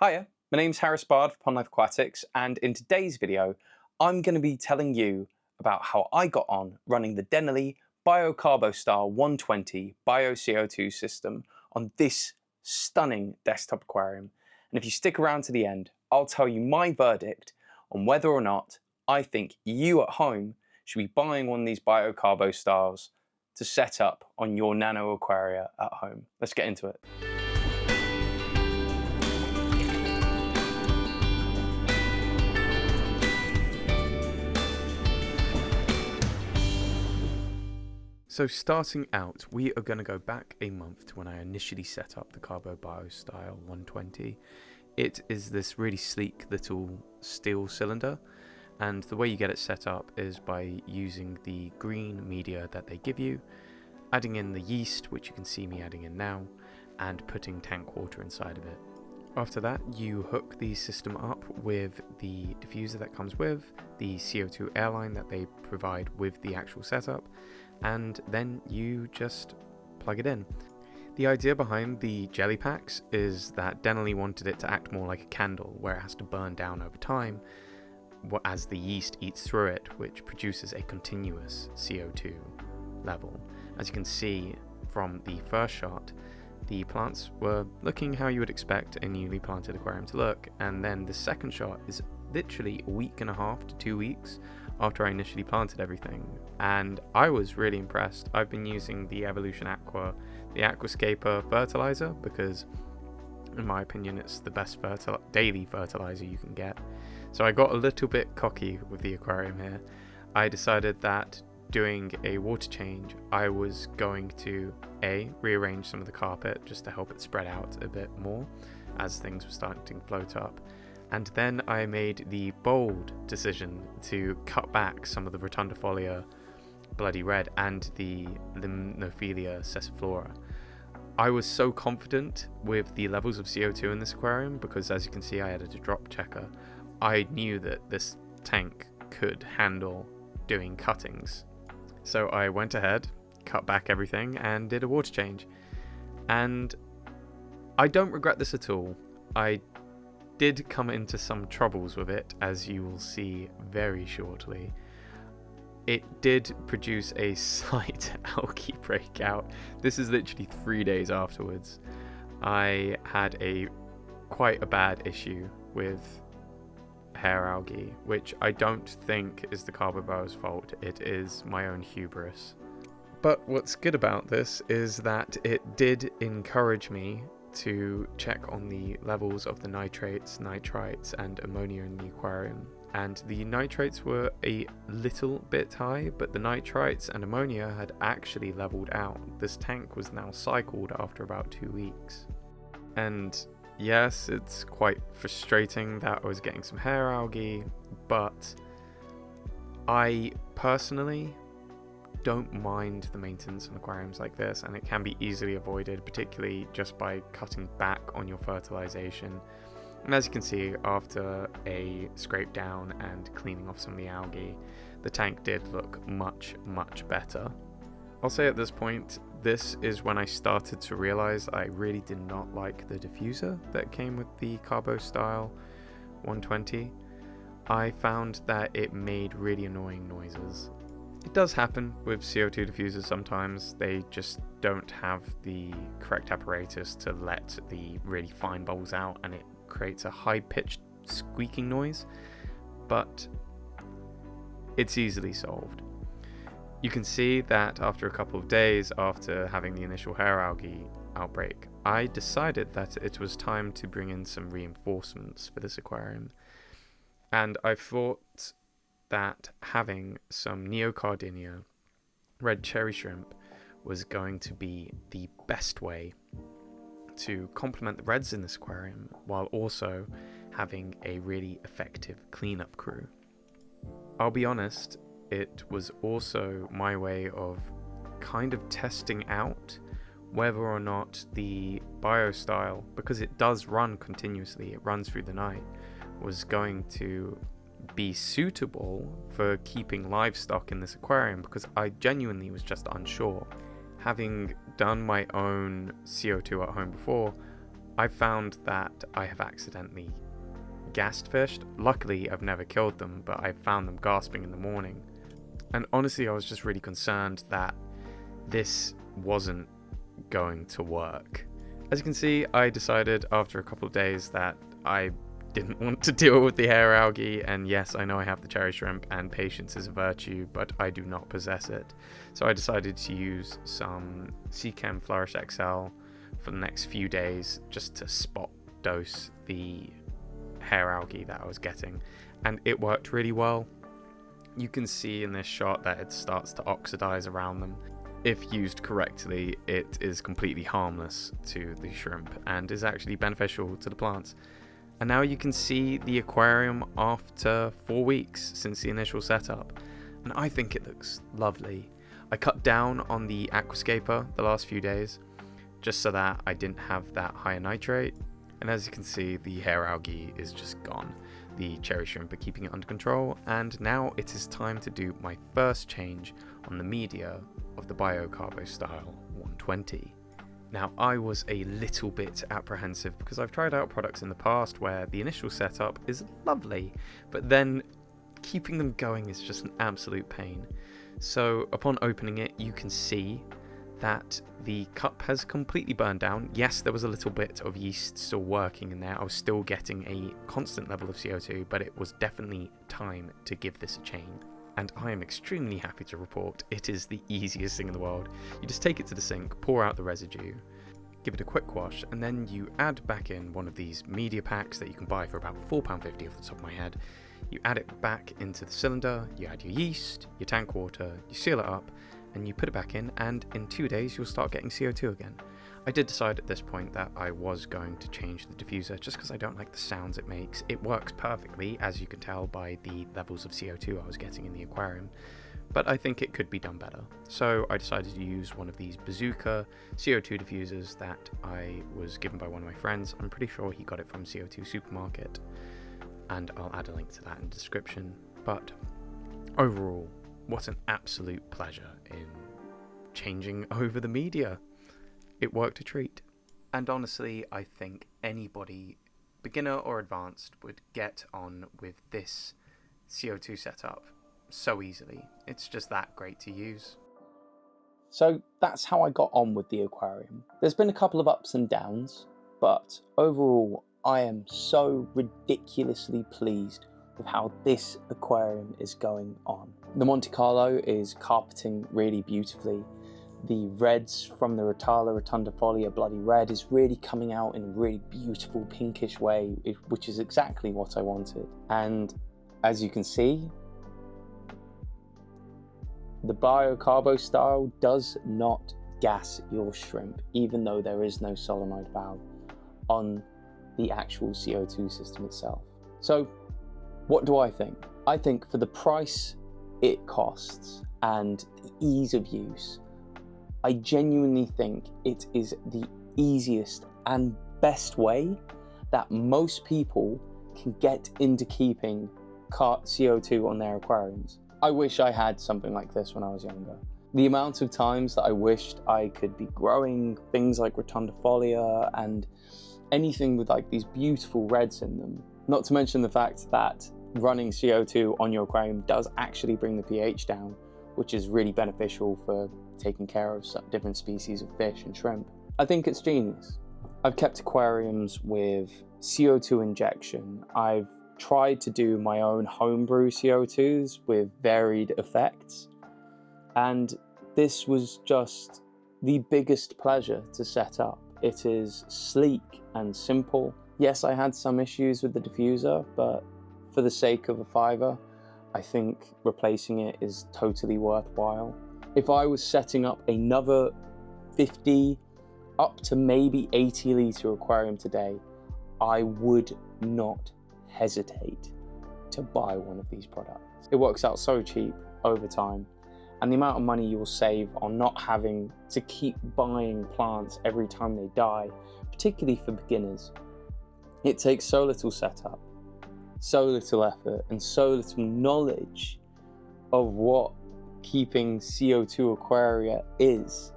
Hiya, my name's Harris Bard from Pond Life Aquatics, and in today's video, I'm going to be telling you about how I got on running the Dennerle Carbo Style 120 Bio CO2 system on this stunning desktop aquarium. And if you stick around to the end, I'll tell you my verdict on whether or not I think you at home should be buying one of these Bio Carbo styles to set up on your nano aquaria at home. Let's get into it. So starting out, we are going to go back a month to when I initially set up the Carbo Bio Style 120. It is this really sleek little steel cylinder, and the way you get it set up is by using the green media that they give you, adding in the yeast, which you can see me adding in now, and putting tank water inside of it. After that, you hook the system up with the diffuser that comes with, the CO2 airline that they provide with the actual setup, and then you just plug it in. The idea behind the jelly packs is that Dennerle wanted it to act more like a candle, where it has to burn down over time as the yeast eats through it, which produces a continuous CO2 level. As you can see from the first shot, the plants were looking how you would expect a newly planted aquarium to look, and then the second shot is literally a week and a half to 2 weeks after I initially planted everything, and I was really impressed. I've been using the Evolution Aqua, the aquascaper fertilizer, because in my opinion it's the best daily fertilizer you can get. So I got a little bit cocky with the aquarium here. I decided that doing a water change, I was going to rearrange some of the carpet just to help it spread out a bit more as things were starting to float up. And then I made the bold decision to cut back some of the rotundifolia bloody red and the Limnophilia sessiflora. I was so confident with the levels of CO2 in this aquarium because, as you can see, I added a drop checker. I knew that this tank could handle doing cuttings. So I went ahead, cut back everything, and did a water change. And I don't regret this at all. I did come into some troubles with it, as you will see very shortly. It did produce a slight algae breakout. This is literally 3 days afterwards. I had quite a bad issue with hair algae, which I don't think is the Carbo Bio's fault. It is my own hubris. But what's good about this is that it did encourage me to check on the levels of the nitrates, nitrites, and ammonia in the aquarium. And the nitrates were a little bit high, but the nitrites and ammonia had actually leveled out. This tank was now cycled after about 2 weeks. And yes, it's quite frustrating that I was getting some hair algae, but I personally don't mind the maintenance on aquariums like this, and it can be easily avoided, particularly just by cutting back on your fertilization. And as you can see, after a scrape down and cleaning off some of the algae, the tank did look much better. I'll say at this point, this is when I started to realize I really did not like the diffuser that came with the Carbo Style 120. I found that it made really annoying noises. It does happen with CO2 diffusers sometimes. They just don't have the correct apparatus to let the really fine bubbles out, and it creates a high-pitched squeaking noise, but it's easily solved. You can see that after a couple of days after having the initial hair algae outbreak, I decided that it was time to bring in some reinforcements for this aquarium, and I thought that having some Neocaridina red cherry shrimp was going to be the best way to complement the reds in this aquarium while also having a really effective cleanup crew. I'll be honest, it was also my way of kind of testing out whether or not the Bio Style, because it does run continuously, it runs through the night, was going to be suitable for keeping livestock in this aquarium, because I genuinely was just unsure. Having done my own CO2 at home before, I found that I have accidentally gassed fish. Luckily, I've never killed them, but I found them gasping in the morning. And honestly, I was just really concerned that this wasn't going to work. As you can see, I decided after a couple of days that I didn't want to deal with the hair algae, and yes, I know I have the cherry shrimp and patience is a virtue, but I do not possess it. So I decided to use some Seachem Flourish Excel for the next few days just to spot dose the hair algae that I was getting, and it worked really well. You can see in this shot that it starts to oxidize around them. If used correctly, it is completely harmless to the shrimp and is actually beneficial to the plants. And now you can see the aquarium after 4 weeks since the initial setup, and I think it looks lovely. I cut down on the aquascaper the last few days just so that I didn't have that higher nitrate, and as you can see, the hair algae is just gone. The cherry shrimp are keeping it under control, and now it is time to do my first change on the media of the Bio Carbo Style 120. Now, I was a little bit apprehensive because I've tried out products in the past where the initial setup is lovely, but then keeping them going is just an absolute pain. So upon opening it, you can see that the cup has completely burned down. Yes, there was a little bit of yeast still working in there. I was still getting a constant level of CO2, but it was definitely time to give this a change. And I am extremely happy to report it is the easiest thing in the world. You just take it to the sink, pour out the residue, give it a quick wash, and then you add back in one of these media packs that you can buy for about £4.50 off the top of my head. You add it back into the cylinder, you add your yeast, your tank water, you seal it up, and you put it back in, and in 2 days you'll start getting CO2 again. I did decide at this point that I was going to change the diffuser just because I don't like the sounds it makes. It works perfectly, as you can tell by the levels of CO2 I was getting in the aquarium, but I think it could be done better. So I decided to use one of these bazooka CO2 diffusers that I was given by one of my friends. I'm pretty sure he got it from CO2 Supermarket, and I'll add a link to that in the description. But overall, what an absolute pleasure in changing over the media. It worked a treat. And honestly, I think anybody, beginner or advanced, would get on with this CO2 setup so easily. It's just that great to use. So that's how I got on with the aquarium. There's been a couple of ups and downs, but overall I am so ridiculously pleased with how this aquarium is going on. The Monte Carlo is carpeting really beautifully. The reds from the Rotala rotundifolia bloody red is really coming out in a really beautiful pinkish way, which is exactly what I wanted. And as you can see, the Bio Carbo Style does not gas your shrimp, even though there is no solenoid valve on the actual CO2 system itself. So what do I think? I think for the price it costs and the ease of use, I genuinely think it is the easiest and best way that most people can get into keeping CO2 on their aquariums. I wish I had something like this when I was younger. The amount of times that I wished I could be growing things like rotundifolia and anything with like these beautiful reds in them. Not to mention the fact that running CO2 on your aquarium does actually bring the pH down, which is really beneficial for taking care of some different species of fish and shrimp. I think it's genius. I've kept aquariums with CO2 injection. I've tried to do my own homebrew CO2s with varied effects, and this was just the biggest pleasure to set up. It is sleek and simple. Yes, I had some issues with the diffuser, but for the sake of a £5, I think replacing it is totally worthwhile. If I was setting up another 50 up to maybe 80 litre aquarium today, I would not hesitate to buy one of these products. It works out so cheap over time, and the amount of money you will save on not having to keep buying plants every time they die, particularly for beginners. It takes so little setup, so little effort, and so little knowledge of what keeping CO2 aquaria is.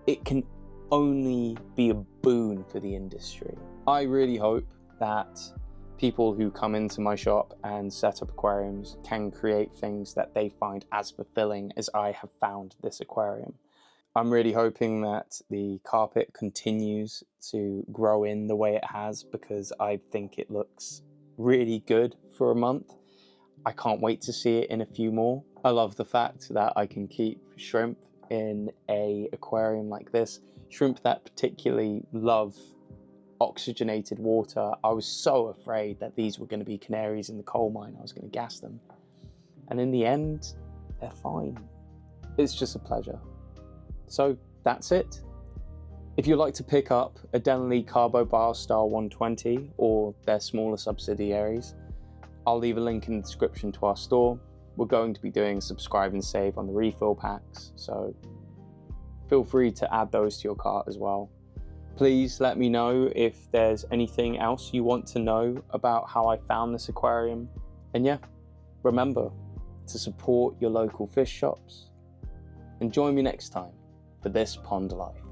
It can only be a boon for the industry. I really hope that people who come into my shop and set up aquariums can create things that they find as fulfilling as I have found this aquarium. I'm really hoping that the carpet continues to grow in the way it has, because I think it looks really good for a month. I can't wait to see it in a few more. I love the fact that I can keep shrimp in an aquarium like this, shrimp that particularly love oxygenated water. I was so afraid that these were going to be canaries in the coal mine. I was going to gas them. And in the end, they're fine. It's just a pleasure. So that's it. If you'd like to pick up a Dennerle Carbo Bio Style 120 or their smaller subsidiaries, I'll leave a link in the description to our store. We're going to be doing subscribe and save on the refill packs, so feel free to add those to your cart as well. Please let me know if there's anything else you want to know about how I found this aquarium. And yeah, remember to support your local fish shops. And join me next time for this pond life.